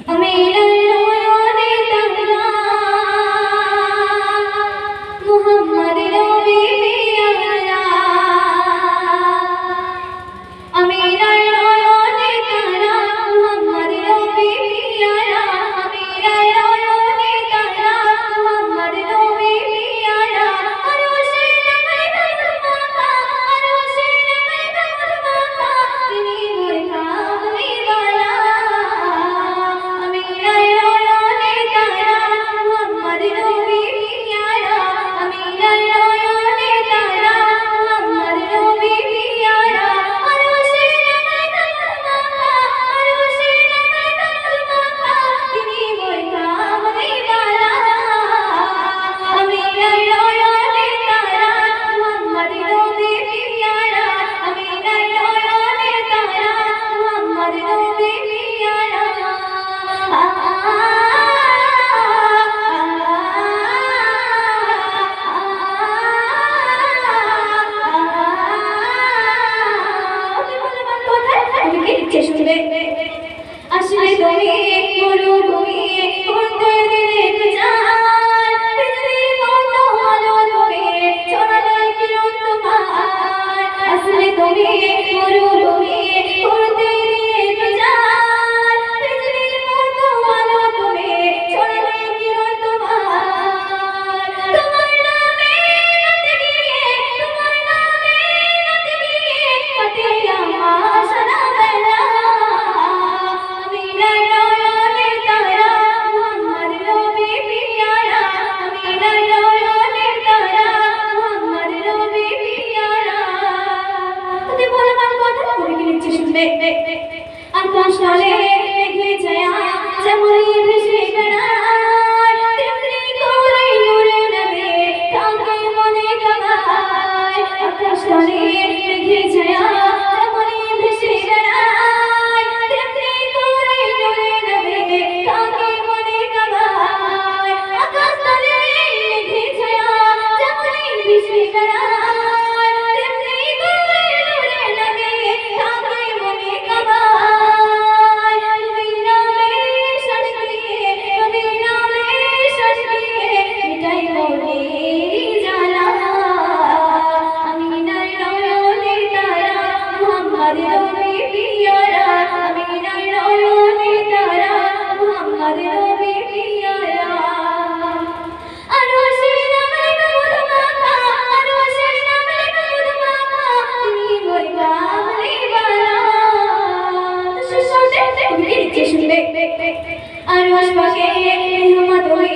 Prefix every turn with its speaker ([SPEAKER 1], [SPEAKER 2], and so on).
[SPEAKER 1] আমি মোহাম্মদ নবী পিয়ারা আমি নয়নে তারা মোহাম্মদ নবী পিয়ারা আমি নয়নে তারা মোহাম্মদ নবী পিয়ারা আরশে নামে মাখা আরশে নামে মাখা তিনি মোর কামলিওয়ালা আমি নয়নে তারা মোহাম্মদ নবী পিয়ারা আমি নয়নে তারা মোহাম্মদ নবী পিয়ারা আরশে নামে মাখা আরশে নামে মাখা তিনি মোর কামলিওয়ালা আমি নয়নে তারা মোহাম্মদ নবী পিয়ারা আমি নয়নে তারা মোহাম্মদ নবী পিয়ারা আসলে তুমি মরুভূমি ঘুরতে দিলে যান পৃথিবীর মতো আলো তুমি ছড়ালে কিরণ তোমার আসলে তুমি মরুভূমি ঘুরতে দিলে যান পৃথিবীর মতো আলো তুমি ছড়ালে কিরণ তোমার তোমার নামে রাতে গিয়ে তোমার নামে রাতে গিয়ে কাটে আমার সারা বেলা আমি নয়নে তারা মোহাম্মদ নবী পিয়ারা আমি নয়নে তারা মোহাম্মদ নবী পিয়ারা তুই বল আমার কথা তুমি কি নিচ্ছিস শুনবে আকাশ তলে মেঘে ছায়া যেমনই ভেসে বেড়ায় তেমনি করে নূরে নবী থাকে মনে কাবায় আকাশ তলে মেঘে ছায়া যেমনই ভেসে বেড়ায় তেমনি করে নূরে নবী থাকে মনে কাবায় আকাশ তলে মেঘে ছায়া যেমনই ভেসে বেড়ায় তেমনি করে নূরে নবী থাকে মনে কাবায় নবী নামে শ্বাস নিয়ে নবী নামে শ্বাস নিয়ে মিটাই মনের জ্বালা আমি নয়নে তারা মোহাম্মদ নবী পিয়ারা আমি নয়নে তারা মোহাম্মদ নবী পিয়ারা আরশে নামে মাখা আরশে নামে মাখা তিনি মোর কামলিওয়ালা শুনবে শুনবে আরশ পাকে মেহমত হয়ে